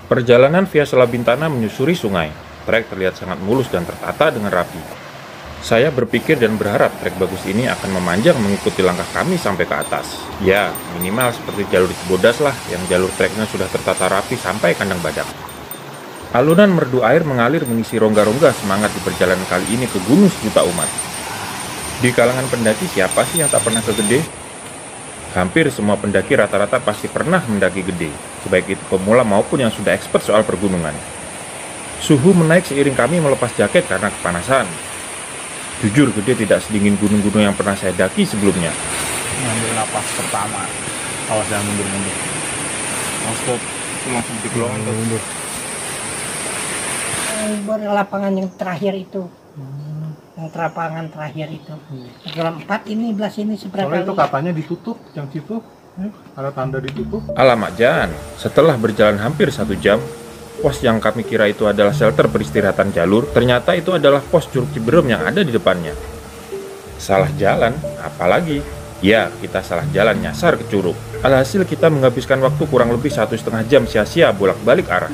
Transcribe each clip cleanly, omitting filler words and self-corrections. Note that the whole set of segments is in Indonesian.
Perjalanan via Selabintana menyusuri sungai. Trek terlihat sangat mulus dan tertata dengan rapi. Saya berpikir dan berharap trek bagus ini akan memanjang mengikuti langkah kami sampai ke atas. Ya, minimal seperti jalur Cibodas lah, yang jalur treknya sudah tertata rapi sampai kandang badak. Alunan merdu air mengalir mengisi rongga-rongga semangat di perjalanan kali ini ke Gunung Sejuta Umat. Di kalangan pendaki siapa sih yang tak pernah ke Gede? Hampir semua pendaki rata-rata pasti pernah mendaki Gede, sebaik itu pemula maupun yang sudah expert soal pergunungan. Suhu menaik seiring kami melepas jaket karena kepanasan. Jujur, Gede tidak sedingin gunung-gunung yang pernah saya daki sebelumnya. Ngambil napas pertama, awas jangan mundur-mundur. Stop, itu langsung digelongan mundur. Lapangan yang terakhir itu, yang lapangan terakhir itu. Dalam 4 ini, belas ini seberapa? Soalnya itu katanya ditutup, yang situ ada tanda ditutup. Alamak Jan, setelah berjalan hampir 1 jam, pos yang kami kira itu adalah shelter peristirahatan jalur, ternyata itu adalah pos Curug Ciberem yang ada di depannya. Salah jalan, apalagi? Ya, kita salah jalan nyasar ke curug. Alhasil kita menghabiskan waktu kurang lebih 1,5 jam sia-sia bolak-balik arah.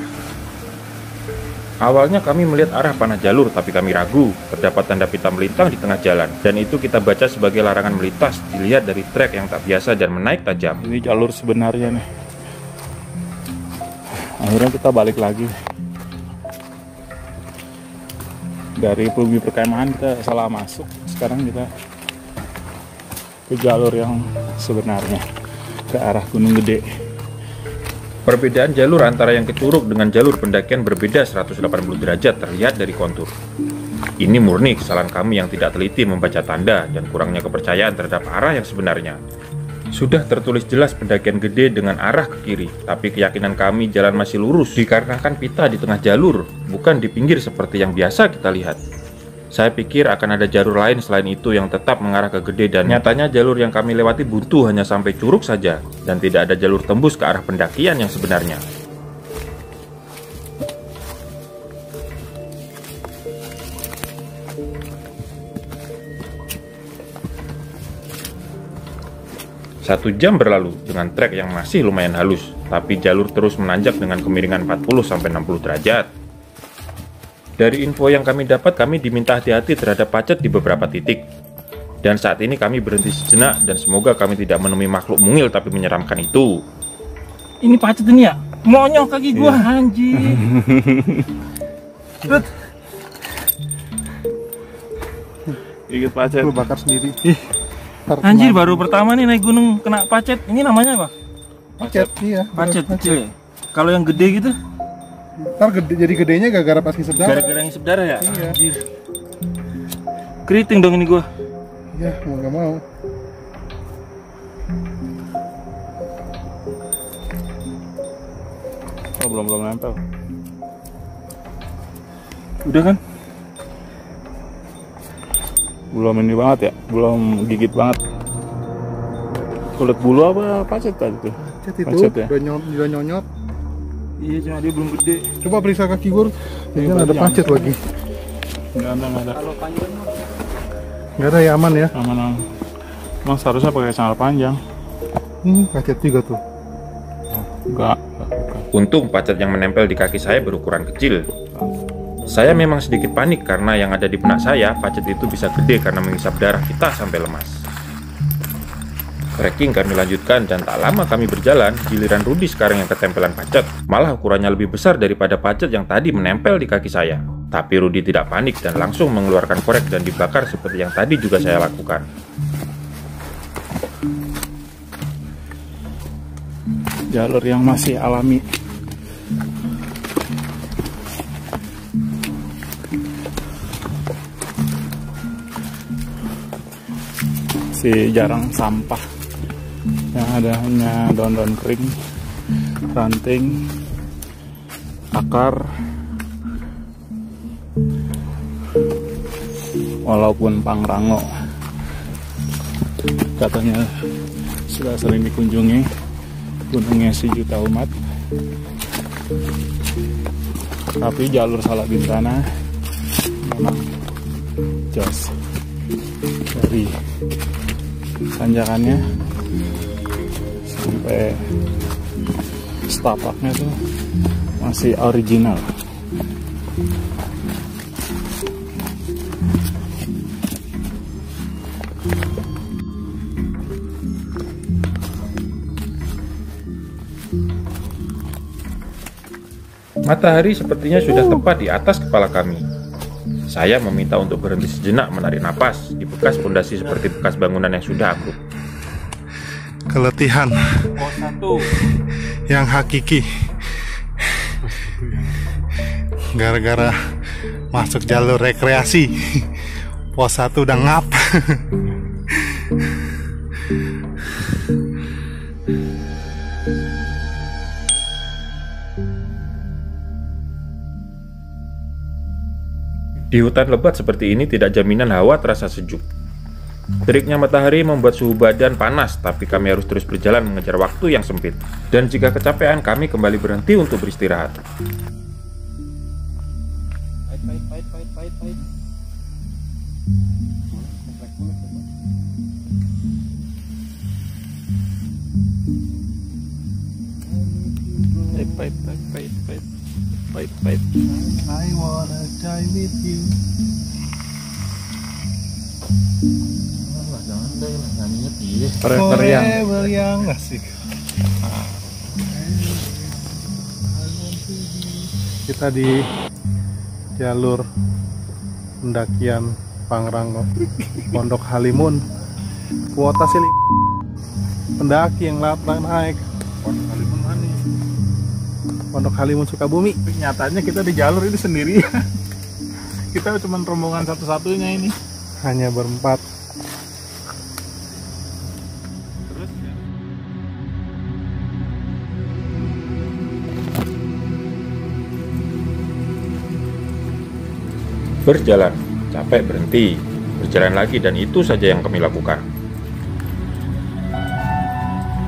Awalnya kami melihat arah panah jalur, tapi kami ragu. Terdapat tanda pita melintang di tengah jalan, dan itu kita baca sebagai larangan melintas, dilihat dari trek yang tak biasa dan menaik tajam. Ini jalur sebenarnya nih. Akhirnya kita balik lagi. Dari Pelugi Perkemahan kita salah masuk. Sekarang kita ke jalur yang sebenarnya, ke arah Gunung Gede. Perbedaan jalur antara yang ke Curug dengan jalur pendakian berbeda 180 derajat terlihat dari kontur. Ini murni kesalahan kami yang tidak teliti membaca tanda dan kurangnya kepercayaan terhadap arah yang sebenarnya. Sudah tertulis jelas pendakian Gede dengan arah ke kiri, tapi keyakinan kami jalan masih lurus dikarenakan pita di tengah jalur, bukan di pinggir seperti yang biasa kita lihat. Saya pikir akan ada jalur lain selain itu yang tetap mengarah ke Gede, dan nyatanya jalur yang kami lewati buntu hanya sampai Curug saja, dan tidak ada jalur tembus ke arah pendakian yang sebenarnya. Satu jam berlalu dengan trek yang masih lumayan halus, tapi jalur terus menanjak dengan kemiringan 40-60 derajat. Dari info yang kami dapat, kami diminta hati-hati terhadap pacet di beberapa titik. Dan saat ini kami berhenti sejenak, dan semoga kami tidak menemui makhluk mungil tapi menyeramkan itu. Ini pacet ini ya? Monyong kaki gua, anjir. Ikut pacet. Lu bakar sendiri. Anjir, baru pertama nih naik gunung kena pacet. Ini namanya apa? Pacet, iya. Pacet kecil ya? Kalau yang gede gitu? Ntar jadi gedenya gara-gara pas ngisep darah. Gara-gara ngisep darah ya? Iya. Anjir. Keriting dong ini gua. Iya, mau nggak mau. Oh, belum nempel. Udah kan? Belum ini banget ya, belum gigit banget. Kulit bulu apa pacet tadi tuh? Pacet itu, Pacet ya? udah nyonyot. Iya, cuma dia belum gede. Coba periksa kaki gue, ini ada banyak. pacet lagi. Nggak ada. Kalau panjang Nggak ada ya, aman ya. Aman. Emang seharusnya pakai sandal panjang. Pacet juga tuh. Enggak. Untung pacet yang menempel di kaki saya berukuran kecil. Saya memang sedikit panik karena yang ada di benak saya, pacet itu bisa gede karena mengisap darah kita sampai lemas. Trekking kami lanjutkan, dan tak lama kami berjalan, giliran Rudi sekarang yang ketempelan pacet. Malah ukurannya lebih besar daripada pacet yang tadi menempel di kaki saya. Tapi Rudi tidak panik dan langsung mengeluarkan korek dan dibakar seperti yang tadi juga saya lakukan. Jalur yang masih alami. Si jarang sampah, yang ada hanya daun-daun kering, ranting, akar. Walaupun Pangrango katanya sudah sering dikunjungi, gunungnya Sejuta Umat, tapi jalur Selabintana memang jos. Dari tanjakannya sampai setapaknya tuh masih original. Matahari sepertinya sudah tepat di atas kepala kami. Saya meminta untuk berhenti sejenak menarik napas di bekas pondasi seperti bekas bangunan yang sudah ambruk. Keletihan Pos 1. yang hakiki gara-gara masuk jalur rekreasi. Pos 1 udah ngap. Di hutan lebat seperti ini tidak jaminan hawa terasa sejuk. Teriknya matahari membuat suhu badan panas, tapi kami harus terus berjalan mengejar waktu yang sempit. Dan jika kecapean, kami kembali berhenti untuk beristirahat. Pahit. Pahit. I wanna die with you. Jangan deh, nyanyinya piye. Forever yang asik. Kita di jalur pendakian Pangrango Pondok Halimun. Kuota sih pendaki yang naik. Pondok Halimun mana? Pondok Halimun Sukabumi. Nyatanya kita di jalur ini sendiri. Kita cuma rombongan satu-satunya ini. Hanya berempat. Berjalan, capek berhenti, berjalan lagi, dan itu saja yang kami lakukan.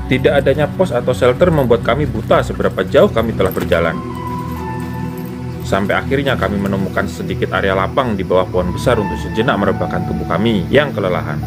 Tidak adanya pos atau shelter membuat kami buta seberapa jauh kami telah berjalan. Sampai akhirnya kami menemukan sedikit area lapang di bawah pohon besar untuk sejenak merebahkan tubuh kami yang kelelahan.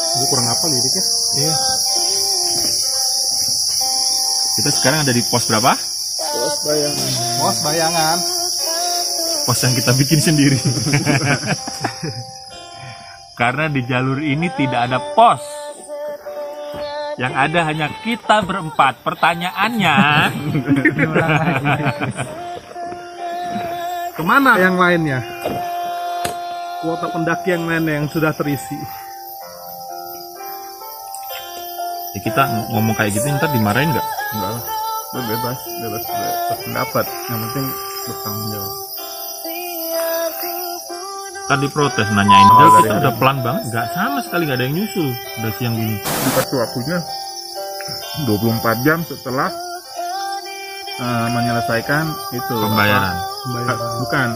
Lu kurang apa liriknya? Iya. Kita sekarang ada di pos berapa? Pos bayangan. Pos bayangan. Pos yang kita bikin sendiri. Karena di jalur ini tidak ada pos. Yang ada hanya kita berempat. Pertanyaannya, Kemana yang lainnya? Kuota pendaki yang lainnya yang sudah terisi. ya kita ngomong kayak gitu ntar dimarahin nggak? Enggak lah. Lu bebas berpendapat. Yang penting bertanggung jawab. Tadi protes nanyain, kita udah pelan banget, nggak sama sekali nggak ada yang nyusul. Udah siang gini. Dikasih waktunya 24 jam setelah menyelesaikan itu Pembayaran. bukan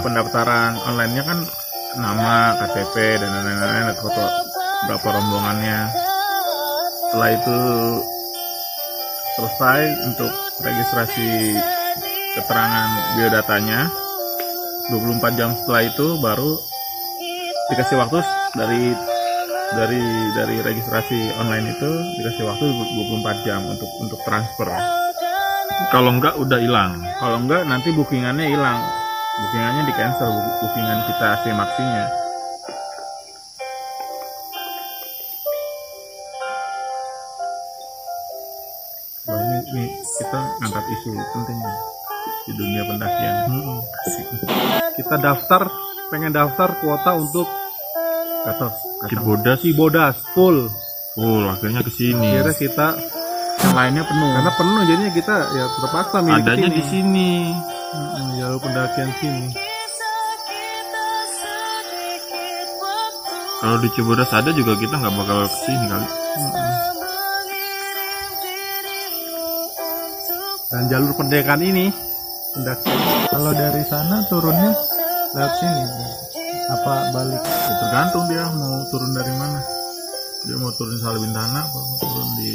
pendaftaran online-nya kan nama, KTP dan lain-lain, foto berapa rombongannya. Setelah itu selesai untuk registrasi keterangan biodatanya, 24 jam setelah itu baru dikasih waktu dari registrasi online itu dikasih waktu 24 jam untuk transfer. Kalau nggak udah hilang. Kalau enggak nanti bookingannya hilang. Bookingannya di cancel, bookingan kita Maxinya. Wah, ini kita angkat isu penting di dunia pendakian. Asik. Kita pengen daftar kuota untuk Cibodas Cibodas full. akhirnya kesini. Akhirnya kita lainnya penuh. Karena penuh jadinya kita ya terpaksa milih Adanya kesini. di sini. Jalur pendakian sini. Kalau di Cibodas ada juga kita nggak bakal kesini kali. Dan jalur pendakian ini pendakian. Kalau dari sana turunnya lewat sini apa balik? Ya, tergantung dia mau turun dari mana. Dia mau turun di Salabintana apa mau turun di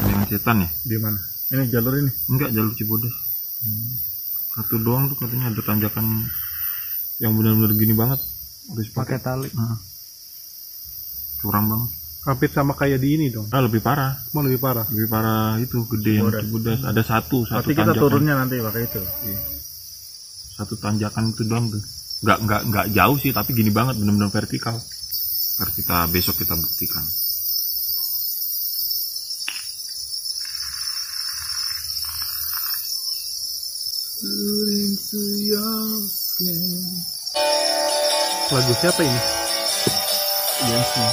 Gunung Setan ya? Di mana? Ini jalur ini? Enggak, jalur Cibodas. Satu doang tuh katanya ada tanjakan yang benar-benar gini banget. Harus Pakai tali. Curam banget. Hampir sama kayak di ini dong. Lebih parah. Mau lebih parah. Lebih parah itu gede yang Cibodas. Ada satu Berarti kita tanjakan. turunnya nanti pakai itu. Satu tanjakan itu doang tuh. Enggak jauh sih, tapi gini banget, benar-benar vertikal. Kita besok kita buktikan. Lagu siapa ini? Jensi.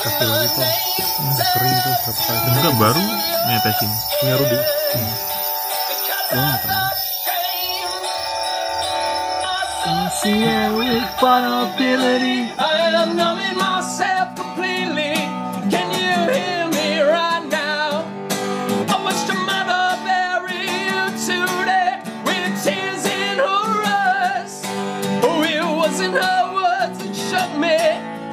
Kasih lagi tuh. Kering itu berapa kali? Enggak, baru netesin. Punya Rudi. I am numbing myself completely. Can you hear me right now? I wish your mother bury you today with tears in her eyes. Oh, it wasn't her words that shook me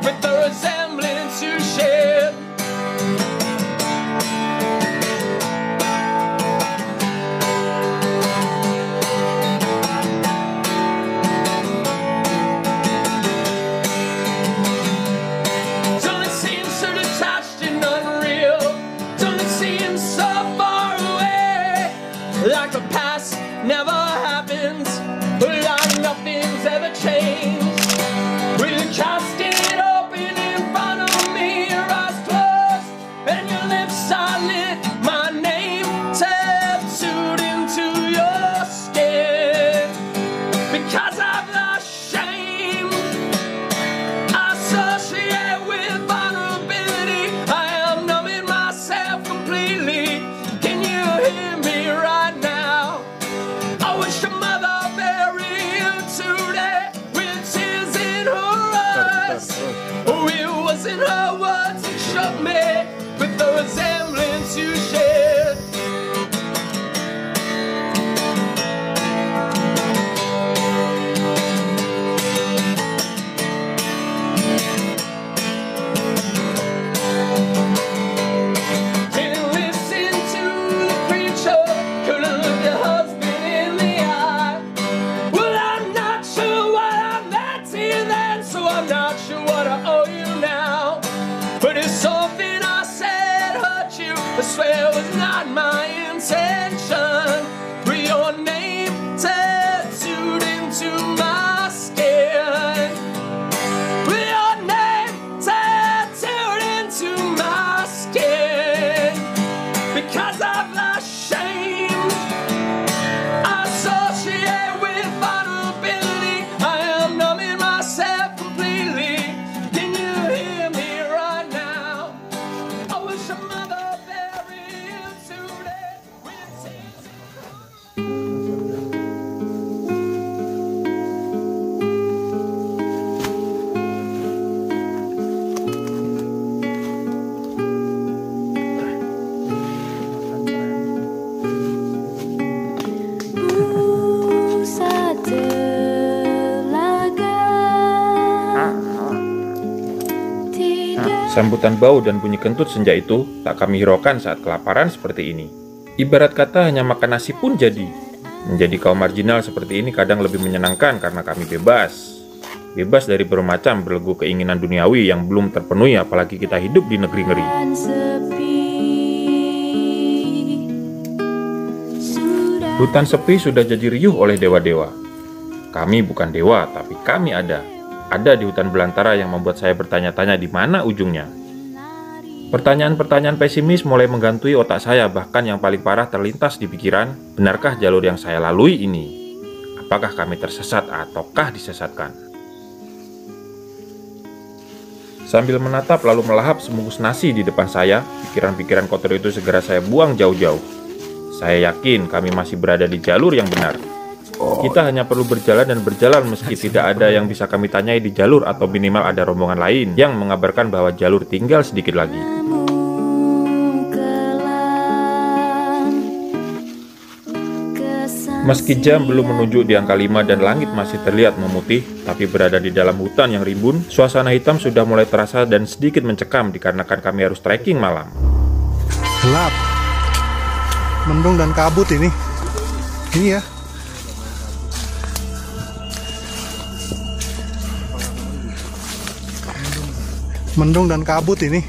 with the resemblance you shared. Don't it seem so detached and unreal? Don't it seem so far away? Like the past never happens, like nothing's ever changed. Will you cast it open in front of me, your eyes closed and your lips silent? My name tattooed into your skin. Because I've lost shame, I associate with vulnerability. I am numbing myself completely. Can you hear me right now? I wish your mother bury you today with tears in her eyes. Oh, it wasn't her words that shook me with the resemblance you shared. Didn't listen to the preacher, couldn't look your husband in the eye. Well, I'm not sure what I meant to you then, so I'm not sure what I owe you now. But if something I said hurt you, I swear it was not my intention. With your name tattooed into my skin. With your name tattooed into my skin. Because I've lost shame, I associate with vulnerability. I am numbing myself completely. Can you hear me right now? I wish your mother bury you today with tears. Pusat telaga tidak Sambutan bau dan bunyi kentut senja itu tak kami hiraukan saat kelaparan seperti ini. Ibarat kata hanya makan nasi pun jadi. Menjadi kaum marginal seperti ini kadang lebih menyenangkan karena kami bebas. Bebas dari bermacam belenggu keinginan duniawi yang belum terpenuhi, apalagi kita hidup di negeri ngeri. dan sepi. Sudah Hutan sepi sudah jadi riuh oleh dewa-dewa. Kami bukan dewa, tapi kami ada. ada di hutan belantara yang membuat saya bertanya-tanya di mana ujungnya. Pertanyaan-pertanyaan pesimis mulai menggantui otak saya, bahkan yang paling parah terlintas di pikiran, benarkah jalur yang saya lalui ini? Apakah kami tersesat ataukah disesatkan? Sambil menatap lalu melahap sebungkus nasi di depan saya, pikiran-pikiran kotor itu segera saya buang jauh-jauh. Saya yakin kami masih berada di jalur yang benar. Kita hanya perlu berjalan dan berjalan meski tidak ada yang bisa kami tanyai di jalur atau minimal ada rombongan lain yang mengabarkan bahwa jalur tinggal sedikit lagi. Meski jam belum menunjuk di angka 5 dan langit masih terlihat memutih, tapi berada di dalam hutan yang rimbun, suasana hitam sudah mulai terasa dan sedikit mencekam dikarenakan kami harus trekking malam. Gelap, mendung dan kabut ini ya. Mendung dan kabut ini.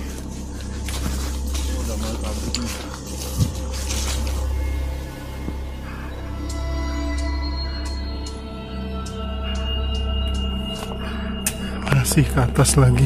Masih ke atas lagi.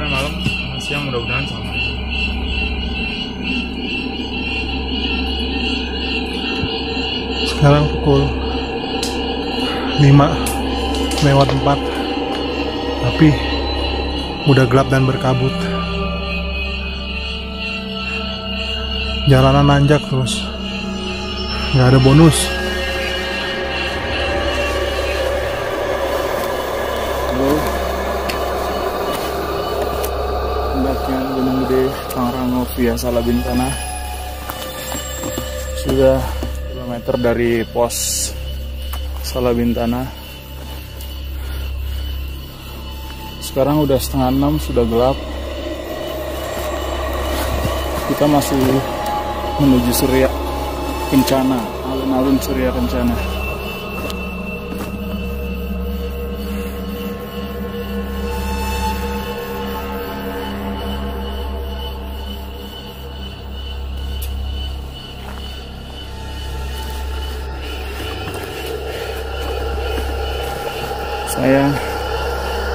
Malam, siang mudah-mudahan sama aja. Sekarang pukul 5 lewat 4, tapi udah gelap dan berkabut. Jalanan nanjak terus, nggak ada bonus. Pendakian Gunung Gede Pangrango via Salabintana sudah kilometer dari pos Salabintana. Sekarang udah setengah 6, sudah gelap. Kita masih menuju Surya Kencana, alun-alun Surya Kencana. Saya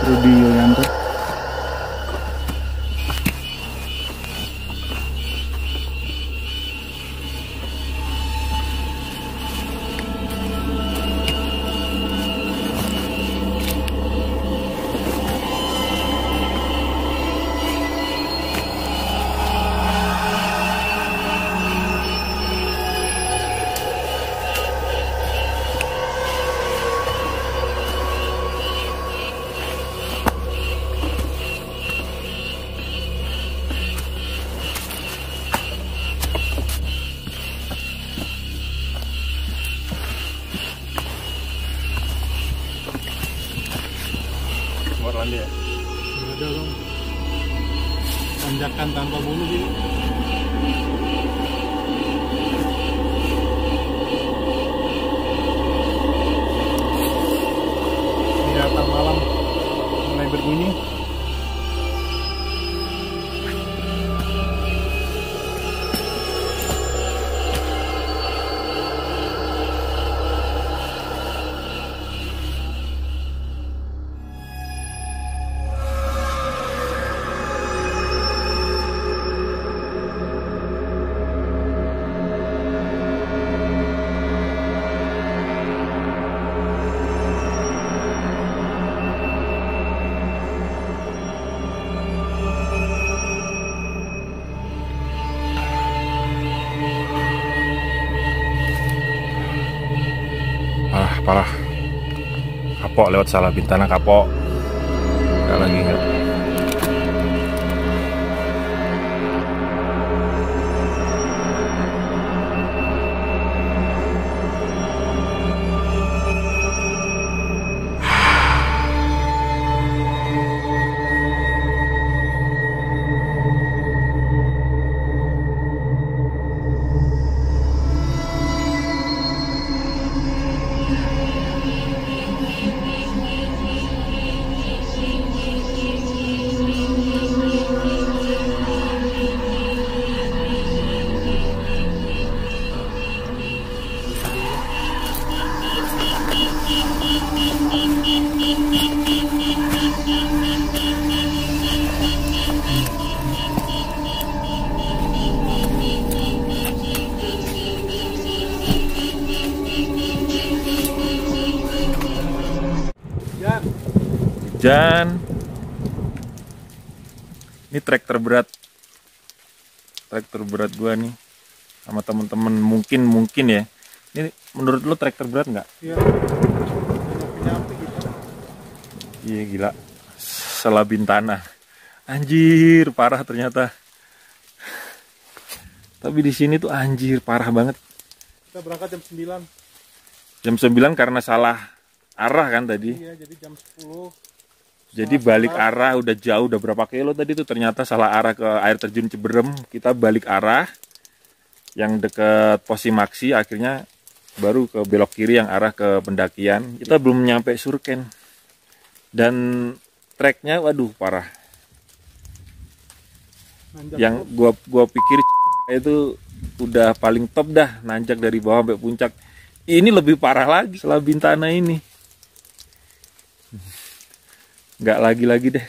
Rudi Yulianto. Orlando ya? Ada dong. Tanjakan tanpa bulu gitu. Kelihatan malam mulai berbunyi. Kapok lewat Salah Bintana, kapok. Enggak lagi enggak. Hujan. Ini trek terberat gua nih sama temen-temen, mungkin ya. Ini menurut lo trek terberat nggak? Iya. Iya gila. Salah Bintana. Anjir, parah ternyata. Tapi di sini tuh anjir parah banget. Kita berangkat jam 9. Jam 9 karena salah arah kan tadi. Iya, jadi jam 10. Jadi balik arah udah jauh, udah berapa kilo tadi tuh, ternyata salah arah ke air terjun Ciberem. Kita balik arah yang deket Posimaksi, akhirnya baru ke belok kiri yang arah ke pendakian. Kita belum nyampe Surken. Dan treknya waduh parah. Nanjak Yang gua pikir itu udah paling top dah, nanjak dari bawah sampai puncak. Ini lebih parah lagi Salah Bintana ini. Nggak lagi deh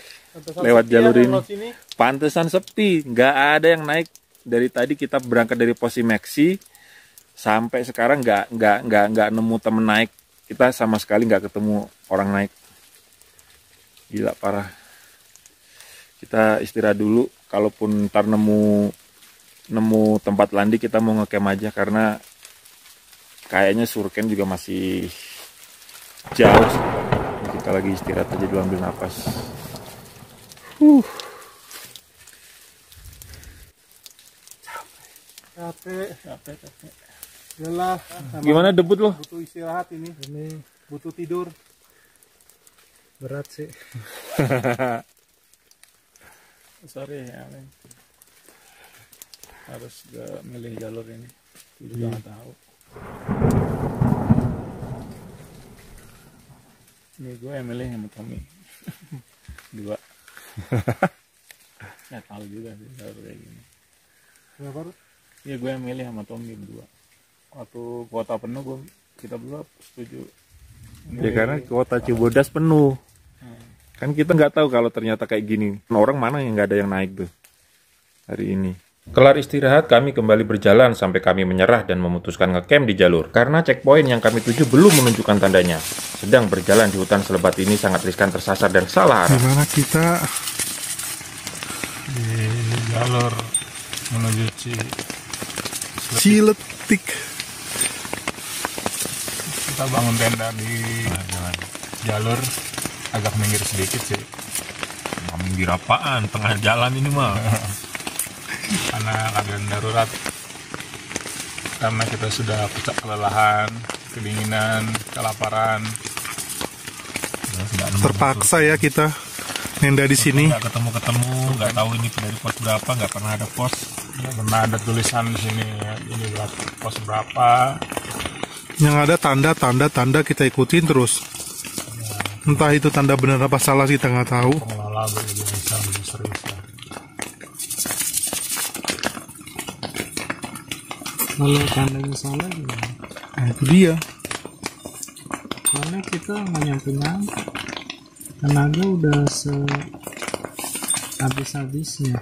lewat jalur ini. Pantesan sepi, nggak ada yang naik. Dari tadi kita berangkat dari Posimaksi sampai sekarang nggak nemu temen naik. Kita sama sekali nggak ketemu orang naik. Gila parah. Kita istirahat dulu. Kalaupun ntar nemu tempat landi, kita mau ngecamp aja karena kayaknya Surken juga masih jauh. Kita lagi istirahat aja dulu, ambil napas. Capek. Yalah. Gimana debut lo? Butuh istirahat ini. Butuh tidur. Berat sih. Sorry ya, harus milih jalur ini. Juga nggak tahu. Ini gue yang milih sama Tommy. 2. Nggak tahu juga sih jalur kayak gini. Berapa? Iya, gue yang milih sama Tommy berdua. Waktu kuota penuh kita berdua setuju. Ya karena kuota Cibodas penuh. Kan kita nggak tahu kalau ternyata kayak gini. Orang mana yang nggak ada yang naik tuh hari ini. Kelar istirahat, kami kembali berjalan sampai kami menyerah dan memutuskan ngecamp di jalur. Karena checkpoint yang kami tuju belum menunjukkan tandanya. Sedang berjalan di hutan selebat ini sangat riskan tersasar dan salah arah. Dimana kita Di jalur menuju Ciletik. kita bangun tenda di jalur agak minggir sedikit sih. Minggir apaan? Tengah jalan ini mah. Karena keadaan darurat, karena kita sudah pucat kelelahan, kedinginan, kelaparan, Terpaksa ya kita nenda di sini. Nggak ketemu, nggak tahu ini dari pos berapa, nggak pernah ada pos. nggak pernah ada tulisan di sini ya, ini berapa, pos berapa. Yang ada tanda kita ikutin terus. Entah itu tanda benar apa salah kita nggak tahu. Pengelola biasa lebih serius lah. Kalau tandanya salah gimana? Nah itu dia. Soalnya kita nggak nyampe tenaga udah habis-habisnya.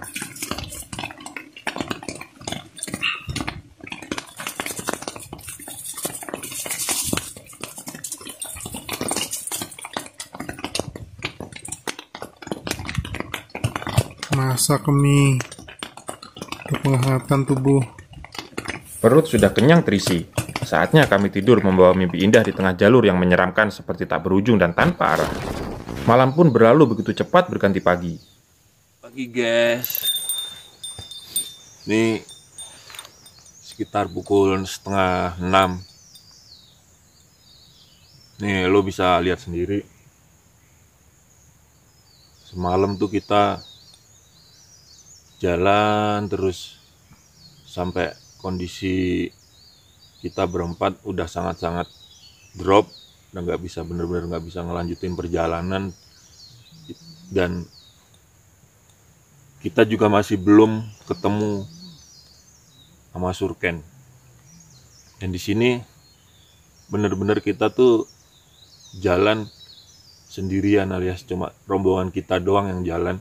Masak mie untuk menghangatan tubuh. Perut sudah kenyang terisi. Saatnya kami tidur membawa mimpi indah di tengah jalur yang menyeramkan seperti tak berujung dan tanpa arah. Malam pun berlalu begitu cepat berganti pagi. Pagi guys. Ini sekitar pukul 5:30. Nih lo bisa lihat sendiri. Semalam tuh kita jalan terus sampai kondisi kita berempat udah sangat-sangat drop dan bener-bener nggak bisa ngelanjutin perjalanan, dan kita juga masih belum ketemu sama Surken. Dan di sini bener-bener kita tuh jalan sendirian, alias cuma rombongan kita doang yang jalan.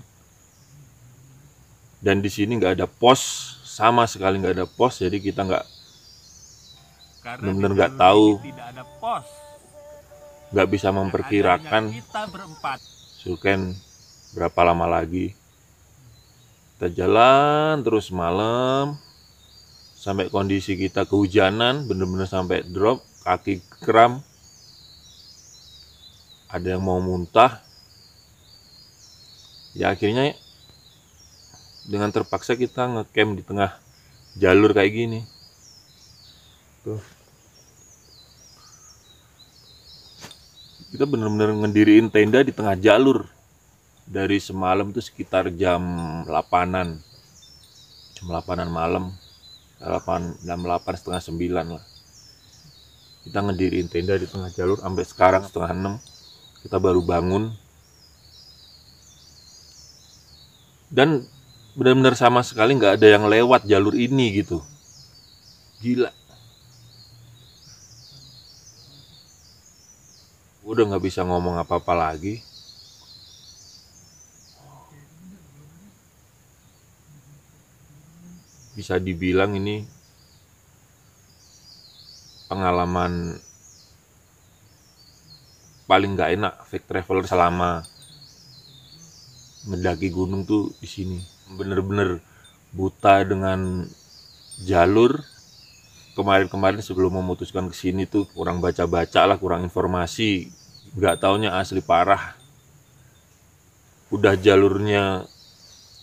Dan di sini nggak ada pos, sama sekali nggak ada pos, jadi kita benar-benar nggak tahu, nggak bisa memperkirakan Surken berapa lama lagi. Kita jalan terus malam sampai kondisi kita kehujanan, bener-bener sampai drop, kaki kram, ada yang mau muntah. Ya akhirnya dengan terpaksa kita ngecamp di tengah jalur kayak gini. Tuh. Kita bener-bener ngediriin tenda di tengah jalur. Dari semalam itu sekitar jam 8-an. Jam 8-an malam. Jam 8, setengah 9 lah. Kita ngediriin tenda di tengah jalur sampai sekarang setengah 6. Kita baru bangun. Dan benar-benar sama sekali nggak ada yang lewat jalur ini gitu. Gila. Udah nggak bisa ngomong apa-apa lagi. Bisa dibilang ini pengalaman paling nggak enak fake traveler selama mendaki gunung tuh di sini. Bener-bener buta dengan jalur. Kemarin-kemarin sebelum memutuskan ke sini tuh kurang baca-baca lah, kurang informasi, nggak taunya asli parah. Udah jalurnya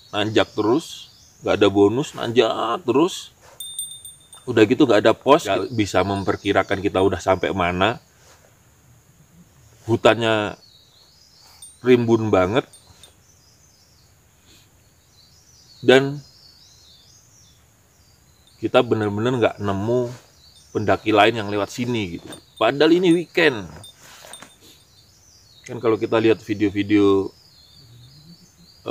nanjak terus, nggak ada bonus, nanjak terus. Udah gitu nggak ada pos, nggak bisa memperkirakan kita udah sampai mana. Hutannya rimbun banget. Dan kita bener-bener nggak nemu pendaki lain yang lewat sini gitu. Padahal ini weekend. Kan kalau kita lihat video-video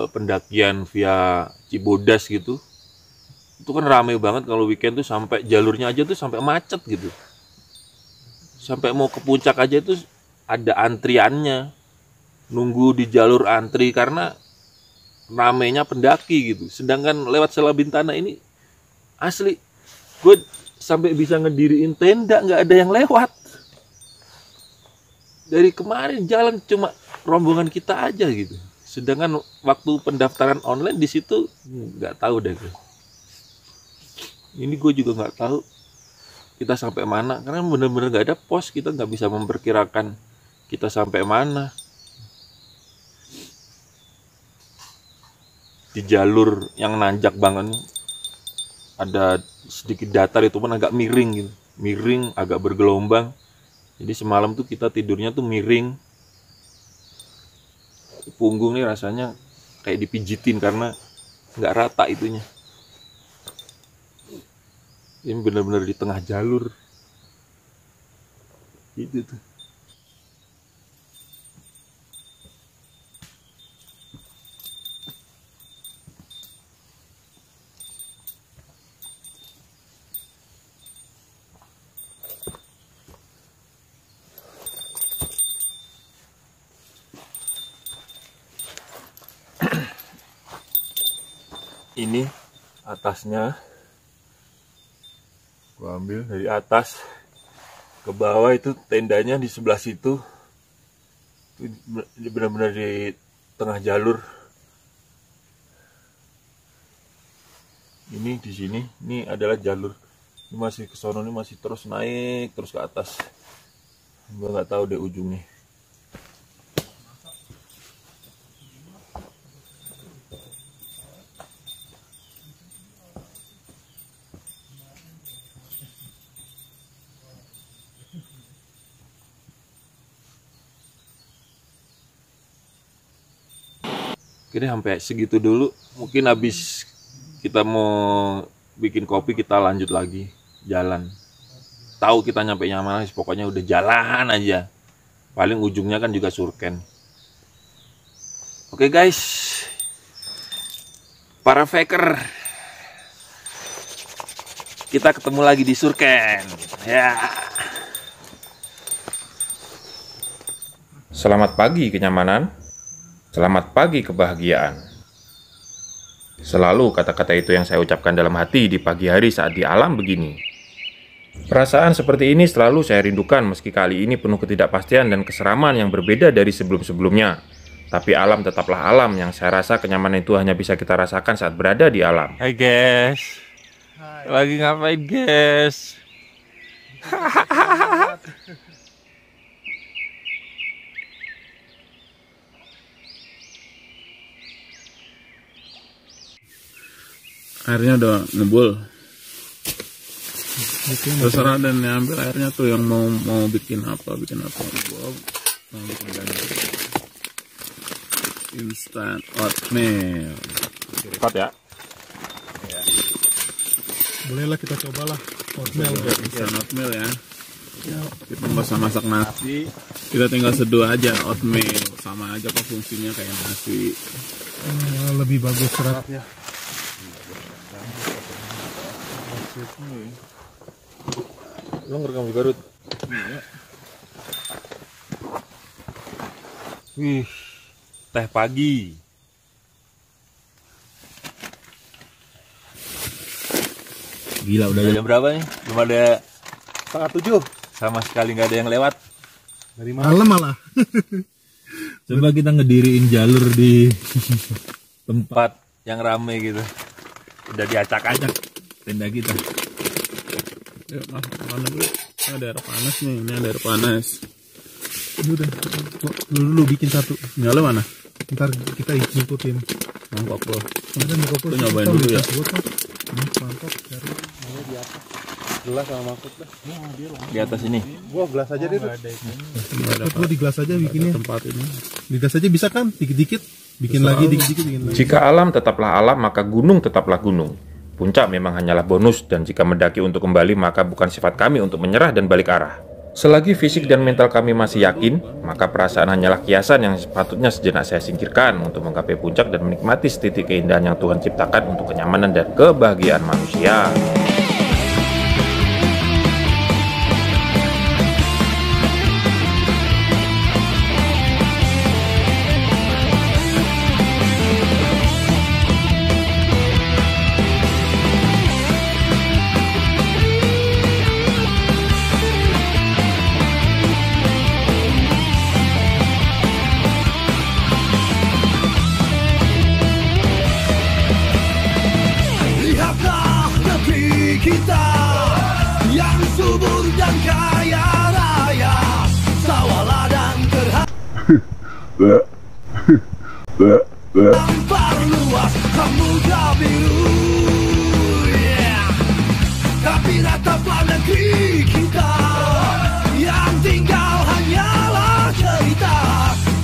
pendakian via Cibodas gitu, itu kan rame banget kalau weekend tuh, sampai jalurnya aja tuh sampai macet gitu. Sampai mau ke puncak aja tuh ada antriannya. Nunggu di jalur antri karena ramenya pendaki gitu. Sedangkan lewat Selabintana ini asli, gue sampai bisa ngediriin tenda nggak ada yang lewat. Dari kemarin jalan cuma rombongan kita aja gitu. Sedangkan waktu pendaftaran online di situ nggak tahu deh gue. Ini gue juga nggak tahu kita sampai mana karena bener-bener nggak ada pos. Kita nggak bisa memperkirakan kita sampai mana. Di jalur yang nanjak banget, ada sedikit datar, itu pun agak miring gitu, miring, agak bergelombang. Jadi semalam tuh kita tidurnya tuh miring, punggung nih rasanya kayak dipijitin karena nggak rata itunya. Ini benar-benar di tengah jalur gitu tuh. Ini atasnya, gua ambil dari atas ke bawah, itu tendanya di sebelah situ. Ini benar-benar di tengah jalur. Ini di sini, ini adalah jalur Ini masih ke sono, ini masih terus naik terus ke atas. Gua nggak tahu deh ujungnya. Oke deh, sampai segitu dulu. Mungkin habis kita mau bikin kopi, kita lanjut lagi jalan. Tahu kita nyampe mana, pokoknya udah jalan aja. Paling ujungnya kan juga Surken. Oke guys, para faker, kita ketemu lagi di Surken. Ya. Selamat pagi kenyamanan. Selamat pagi kebahagiaan. Selalu kata-kata itu yang saya ucapkan dalam hati di pagi hari saat di alam begini. Perasaan seperti ini selalu saya rindukan meski kali ini penuh ketidakpastian dan keseraman yang berbeda dari sebelum-sebelumnya. Tapi alam tetaplah alam yang saya rasa kenyamanan itu hanya bisa kita rasakan saat berada di alam. Hai guys. Lagi ngapain guys? Airnya udah ngebul. Terserah dan ambil airnya tuh yang mau bikin apa. Gua mau bikin ganja. Instant oatmeal. Cepat ya. Bolehlah kita cobalah oatmeal. Instant oatmeal ya. Kita nggak usah masak nasi, kita tinggal seduh aja oatmeal, sama aja kok fungsinya kayak nasi. Lebih bagus seratnya. Lo ngerekam juga, Rut? Wih, teh pagi. Gila udah Jam berapa nih? Belum ada 6:30. Sama sekali nggak ada yang lewat. Dari malam malah. Coba kita ngediriin jalur di Tempat yang rame gitu. Udah diacak-acak tenda kita. Yuk, mana dulu? Ini ada air panas nih, ini ada air panas. Udah, dulu bikin satu. Nyala mana? Ntar kita ngikutin. Mangkok lo. Ada mangkok lo. Lu nyobain dulu ya. Mangkok cari. Gelas sama mangkuk dah. di atas ini. Gua gelas aja deh. Lo di gelas aja bikinnya. Tempat ini. Di gelas aja bisa kan? Dikit-dikit. Bikin lagi, dikit-dikit bikin lagi. Jika alam tetaplah alam, maka gunung tetaplah gunung. Puncak memang hanyalah bonus, dan jika mendaki untuk kembali, maka bukan sifat kami untuk menyerah dan balik arah. Selagi fisik dan mental kami masih yakin, maka perasaan hanyalah kiasan yang sepatutnya sejenak saya singkirkan untuk menggapai puncak dan menikmati setitik keindahan yang Tuhan ciptakan untuk kenyamanan dan kebahagiaan manusia. Lihatlah negeri kita yang subur dan kaya raya, sawah ladang terhampar luas, samudra biru. Tapi rataplah negeri kita yang tinggal hanyalah cerita,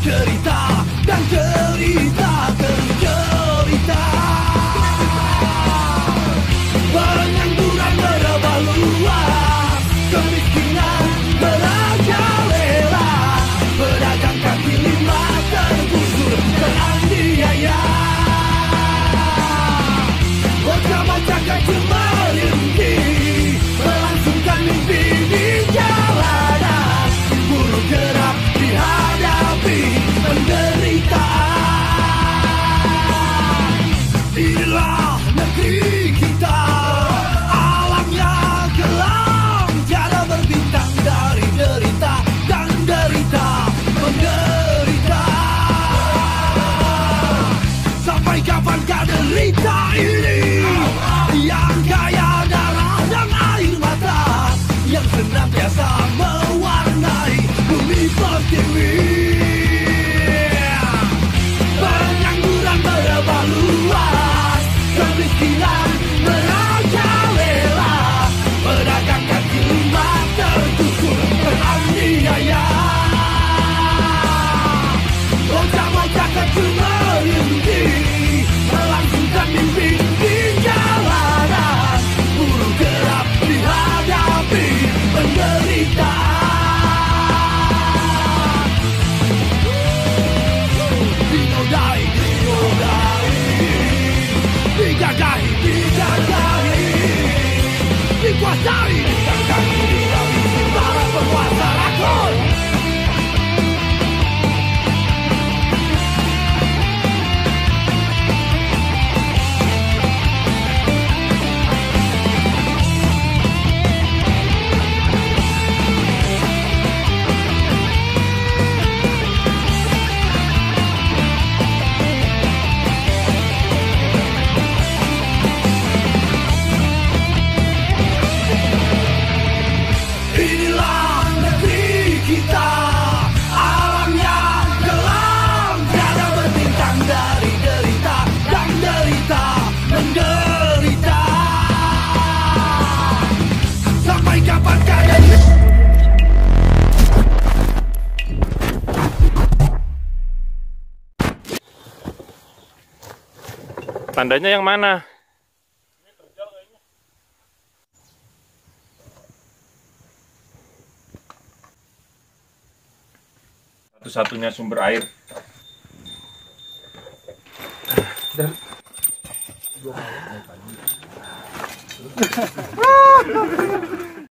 cerita dan cerita cerita. Pengangguran merebah luas, kemiskinan merajalela, pedagang kaki lima tergusur teraniaya. Bocah-bocah kecil merintih, melangsungkan mimpi di Tandanya yang mana? Satu-satunya sumber air. Dan